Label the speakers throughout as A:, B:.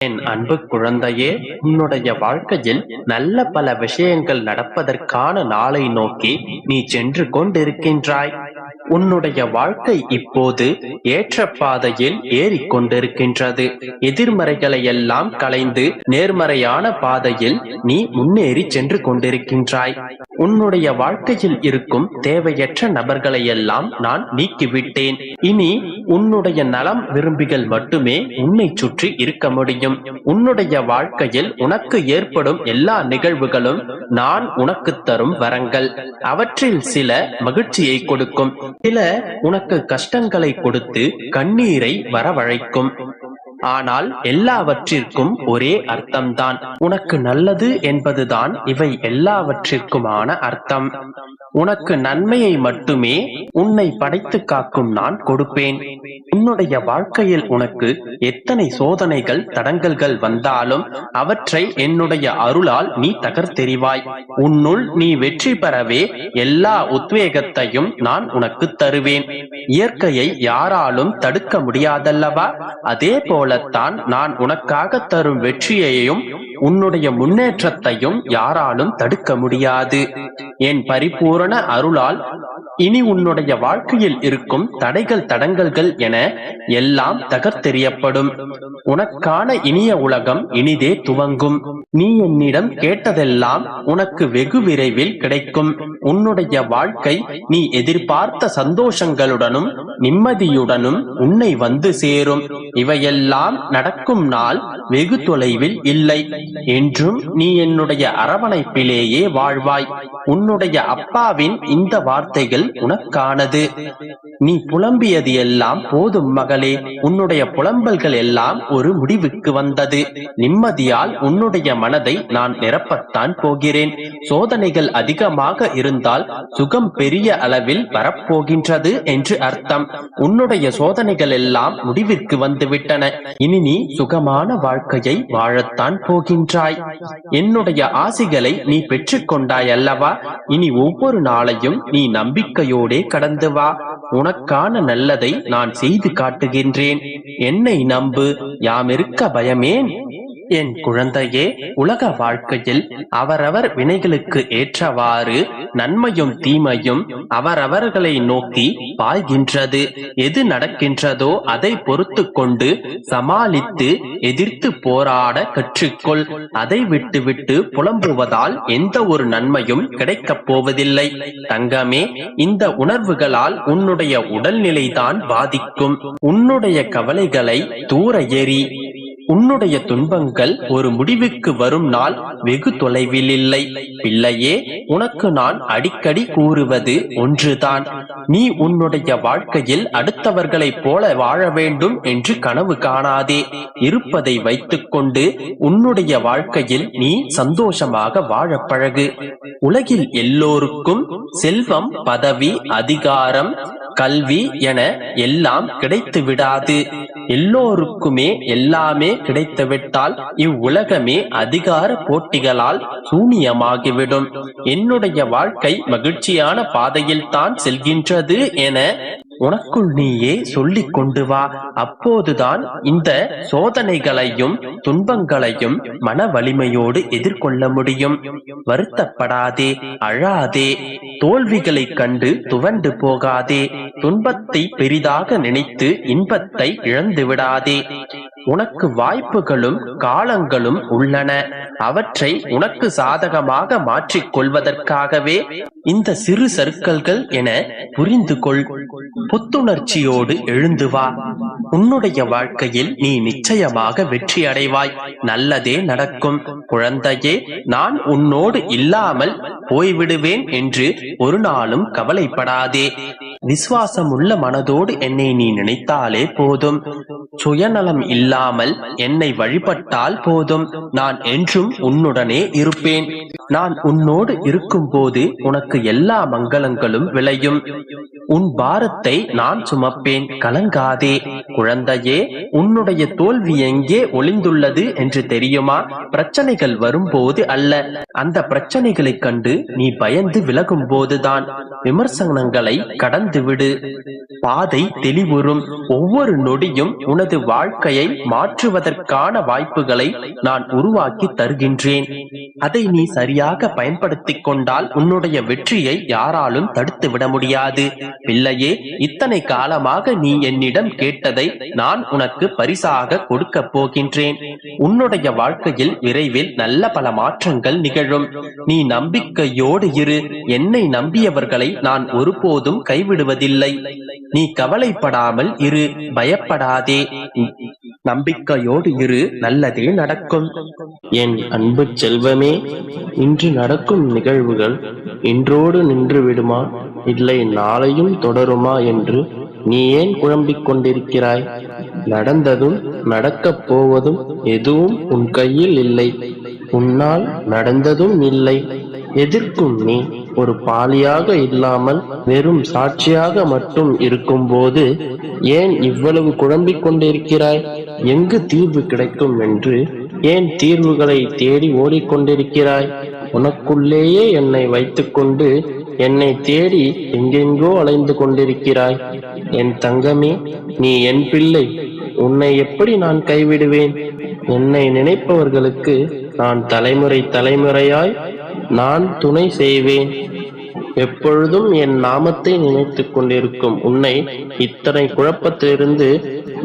A: என் அன்பு குழந்தையே, உன்னுடைய வாழ்க்கையில் நல்ல பல விஷயங்கள் நடப்பதற்கான நாளை நோக்கி நீ சென்று கொண்டிருக்கின்றாய். உன்னுடைய வாழ்க்கை இப்போது ஏற்ற பாதையில் ஏறிக்கொண்டிருக்கின்றது. எதிர்மறைகளை எல்லாம் களைந்து நேர்மறையான பாதையில் நீ முன்னேறி சென்று கொண்டிருக்கின்றாய். உன்னுடைய வாழ்க்கையில் இருக்கும் தேவையற்ற நபர்களை எல்லாம் நான் நீக்கிவிட்டேன். இனி உன்னுடைய நலம் விரும்பிகள் மட்டுமே உன்னை சுற்றி இருக்க முடியும். உன்னுடைய வாழ்க்கையில் உனக்கு ஏற்படும் எல்லா நிகழ்வுகளும் நான் உனக்கு தரும் வரங்கள். அவற்றில் சில மகிழ்ச்சியை கொடுக்கும், சில உனக்கு கஷ்டங்களை கொடுத்து கண்ணீரை வரவழைக்கும். ஆனால் எல்லாவற்றிற்கும் ஒரே அர்த்தம்தான். உனக்கு நல்லது என்பதுதான் இவை எல்லாவற்றிற்குமான அர்த்தம். உனக்கு நன்மையை மட்டுமே உன்னை படைத்து காக்கும் நான் கொடுப்பேன். உன்னுடைய வாழ்க்கையில் உனக்கு எத்தனை சோதனைகள் தடங்கல்கள் வந்தாலும் அவற்றை என்னுடைய அருளால் நீ தகர்த்தெறிவாய். உன்னுள் நீ வெற்றி பெறவே எல்லா உத்வேகத்தையும் நான் உனக்கு தருவேன். இயற்கையை யாராலும் தடுக்க முடியாதல்லவா? அதே போலத்தான் நான் உனக்காக தரும் வெற்றியையும் உன்னுடைய முன்னேற்றத்தையும் யாராலும் தடுக்க முடியாது. என் பரிபூரண அருளால் இனி உன்னுடைய வாழ்க்கையில் இருக்கும் தடைகள் தடங்கல்கள் என எல்லாம் தகர்த்தெறியப்படும். உனக்கான இனிய உலகம் இனிதே துவங்கும். நீ என்னிடம் கேட்டதெல்லாம் உனக்கு வெகு விரைவில் கிடைக்கும். உன்னுடைய வாழ்க்கை நீ எதிர்பார்த்த சந்தோஷங்களுடனும் நிம்மதியுடனும் உன்னை வந்து சேரும். இவையெல்லாம் நடக்கும் நாள் வெகு தொலைவில் இல்லை. என்றும் நீ என்னுடைய அரவணைப்பிலேயே வாழ்வாய். உன்னுடைய அப்பாவின் இந்த வார்த்தைகள் உனக்கானது. நீ புலம்பியது எல்லாம் போதும் மகளே. உன்னுடைய புலம்பல்கள் எல்லாம் ஒரு முடிவுக்கு வந்தது. நிம்மதியால் உன்னுடைய மனதை நான் நிரப்பத்தான் போகிறேன். சோதனைகள் அதிகமாக இருந்தால் சுகம் பெரிய அளவில் வரப்போகின்றது என்று அர்த்தம். உன்னுடைய சோதனைகள் எல்லாம் முடிவிற்கு வந்துவிட்டன. இனி நீ சுகமான வாழ்க்கையை வாழத்தான் போகின்றாய். என்னுடைய ஆசிகளை நீ பெற்றுக் கொண்டாய் அல்லவா? இனி ஒவ்வொரு நாளையும் நீ நம்பிக்கையோடே கடந்து வா. உனக்கான நல்லதை நான் செய்து காட்டுகின்றேன். என்னை நம்பு, யாமிருக்க பயமேன்? என் குழந்தையே, உலக வாழ்க்கையில் அவரவர் வினைகளுக்கு ஏற்றவாறு நன்மையும் தீமையும் அவரவர்களை நோக்கி பாய்கின்றது. எது நடக்கின்றதோ அதை பொறுத்து கொண்டு சமாளித்து எதிர்த்து போராட கற்றுக்கொள். அதை விட்டுவிட்டு புலம்புவதால் எந்த ஒரு நன்மையும் கிடைக்கப் போவதில்லை. தங்கமே, இந்த உணர்வுகளால் உன்னுடைய உடல்நிலைதான் பாதிக்கும். உன்னுடைய கவலைகளை தூர எறி. உன்னுடைய துன்பங்கள் ஒரு முடிவுக்கு வரும் நாள் வெகு தொலைவில் இல்லை. பிள்ளையே, உனக்கு நான் அடிக்கடி கூறுவது ஒன்றுதான். நீ உன்னுடைய வாழ்க்கையில் அடுத்தவர்களைப் போல வாழ வேண்டும் என்று கனவு காணாதே. இருப்பதை வைத்துக்கொண்டு உன்னுடைய வாழ்க்கையில் நீ சந்தோஷமாக வாழ பழகு. உலகில் எல்லோருக்கும் செல்வம், பதவி, அதிகாரம், கல்வி என எல்லாம் கிடைத்து விடாது. எல்லோருக்குமே எல்லாமே கிடைத்துவிட்டால் இவ்வுலகமே அதிகார போட்டிகளால் சூனியமாகிவிடும். என்னுடைய வாழ்க்கை மகிழ்ச்சியான பாதையில் தான் செல்கின்றது என உனக்குள் நீயே சொல்லிக் கொண்டு வா. அப்போதுதான் இந்த சோதனைகளையும் துன்பங்களையும் மன வலிமையோடு எதிர்கொள்ள முடியும். வருத்தப்படாதே, அழாதே, தோல்விகளை கண்டு துவண்டு போகாதே. துன்பத்தை பெரிதாக நினைத்து இன்பத்தை இழந்து விடாதே. உனக்கு வாய்ப்புகளும் காலங்களும் உள்ளன. அவற்றை உனக்கு சாதகமாக மாற்றிக் கொள்வதற்காகவே இந்த சிறு சறுக்கல்கள் என புரிந்து கொள். புத்துணர்ச்சியோடு எழுந்து வா. உன்னுடைய வாழ்க்கையில் நீ நிச்சயமாக வெற்றி அடைவாய். நல்லதே நடக்கும். குழந்தையே, நான் உன்னோடு இல்லாமல் போய்விடுவேன் என்று ஒரு நாளும் கவலைப்படாதே. விசுவாசமுள்ள மனதோடு என்னை நீ நினைத்தாலே போதும். சுயநலம் இல்லாமல் என்னை வழிபட்டால் போதும். நான் என்றும் உன்னுடனே இருப்பேன். நான் உன்னோடு இருக்கும் போது உனக்கு எல்லா மங்களங்களும் விளையும். உன் பாரத்தை நான் சுமப்பேன், கலங்காதே. குழந்தையே, உன்னுடைய தோல்வி எங்கே ஒளிந்துள்ளது என்று தெரியுமா? பிரச்சனைகள் வரும்போது அல்ல, அந்த பிரச்சனைகளை கண்டு நீ பயந்து விலகும் போதுதான். விமர்சனங்களை கடந்து விடு, பாதை தெளிவுறும். ஒவ்வொரு நொடியும் உனது வாழ்க்கையை மாற்றுவதற்கான வாய்ப்புகளை நான் உருவாக்கி தருகின்றேன். அதை நீ சரியாக பயன்படுத்திக் கொண்டால் உன்னுடைய வெற்றியை யாராலும் தடுத்து விட முடியாது. பிள்ளையே, இத்தனை காலமாக நீ என்னிடம் கேட்டதை நான் உனக்கு பரிசாக கொடுக்க போகின்றேன். உன்னுடைய வாழ்க்கையில் விரைவில் நல்ல பல மாற்றங்கள் நிகழும். நீ நம்பிக்கையோடு இரு. என்னை நம்பியவர்களை நான் ஒருபோதும் கைவிடுவதில்லை. நீ கவலைப்படாமல் இரு, பயப்படாதே. நம்பிக்கையோடு இரு, நல்லதே நடக்கும். என் அன்பு செல்வமே, இன்று நடக்கும் நிகழ்வுகள் இன்றோடு நின்று விடுமா, இல்லை நாளையும் தொடருமா என்று நீ ஏன் குழம்பிக் கொண்டிருக்கிறாய்? நடந்ததும் நடக்கப் போவதும் எதுவும் உன் கையில் இல்லை. உன்னால் நடந்ததும் இல்லை. எதிர்க்கும் நீ ஒரு பாலியாக இல்லாமல் வெறும் சாட்சியாக மட்டும் இருக்கும்போது ஏன் இவ்வளவு குழம்பிக் கொண்டிருக்கிறாய்? எங்கு தீர்வு கிடைக்கும் என்று ஏன் தீர்வுகளை தேடி ஓடிக்கொண்டிருக்கிறாய்? உனக்குள்ளேயே என்னை வைத்துக்கொண்டு என்னை தேடி எங்கெங்கோ அலைந்து கொண்டிருக்கிறாய். என் தங்கமே, நீ என் பிள்ளை. உன்னை எப்படி நான் கைவிடுவேன்? என்னை நினைப்பவர்களுக்கு நான் தலைமுறை தலைமுறையாய் நான் துணை செய்வேன். எப்பொழுதும் என் நாமத்தை நினைத்துக் கொண்டிருக்கும் உன்னை இத்தனை குழப்பத்திலிருந்து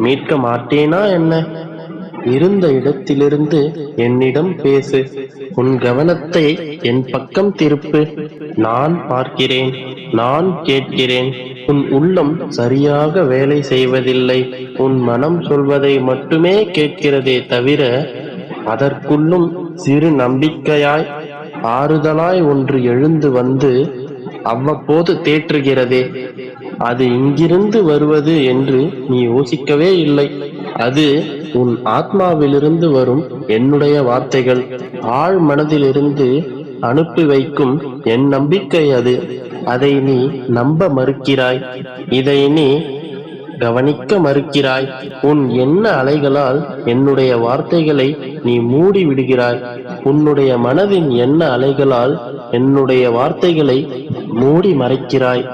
A: மீட்க மாட்டேனா என்ன? இருந்த இடத்திலிருந்து என்னிடம் பேசு. உன் கவனத்தை என் பக்கம் திருப்பு. நான் பார்க்கிறேன், நான் கேட்கிறேன். உன் உள்ளம் சரியாக வேலை செய்வதில்லை. உன் மனம் சொல்வதை மட்டுமே கேட்கிறதே தவிர அதற்குள்ளும் சிறு நம்பிக்கையாய் ஆறுதலாய் ஒன்று எழுந்து வந்து அவ்வப்போது தேற்றுகிறதே, அது இங்கிருந்து வருவது என்று நீ யோசிக்கவே இல்லை. அது உன் ஆத்மாவிலிருந்து வரும் என்னுடைய வார்த்தைகள். ஆழ் மனதிலிருந்து அனுப்பி வைக்கும் என் நம்பிக்கை அது. அதை நீ நம்ப மறுக்கிறாய். இதை நீ கவனிக்க மறுக்கிறாய். உன் எண்ண அலைகளால் என்னுடைய வார்த்தைகளை நீ மூடி விடுகிறாய். உன்னுடைய மனதின் எண்ண அலைகளால் என்னுடைய வார்த்தைகளை மூடி மறைக்கிறாய்.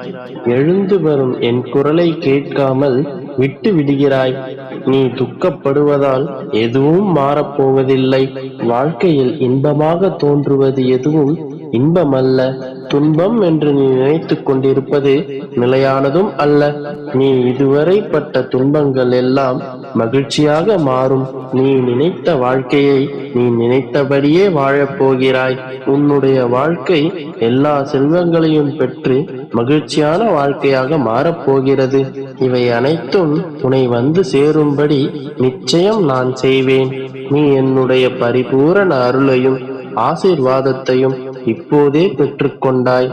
A: எழுந்து வரும் என் குரலை கேட்காமல் விட்டு விடுகிறாய். நீ துக்கப்படுவதால் எதுவும் மாறப்போவதில்லை. வாழ்க்கையில் இன்பமாக தோன்றுவது எதுவும் இன்பமல்ல. துன்பம் என்று நீ நினைத்துக் கொண்டிருப்பது நிலையானதும் அல்ல. நீ இதுவரை பட்ட துன்பங்கள் எல்லாம் மகிழ்ச்சியாக மாறும். நீ நினைத்த வாழ்க்கையை நீ நினைத்தபடியே வாழப் போகிறாய். உன்னுடைய வாழ்க்கை எல்லா செல்வங்களையும் பெற்று மகிழ்ச்சியான வாழ்க்கையாக மாறப்போகிறது. இவை அனைத்தும் உன்னை வந்து சேரும்படி நிச்சயம் நான் செய்வேன். நீ என்னுடைய பரிபூரண அருளையும் ஆசீர்வாதத்தையும் இப்போதே பெற்றுக்கொண்டாய்.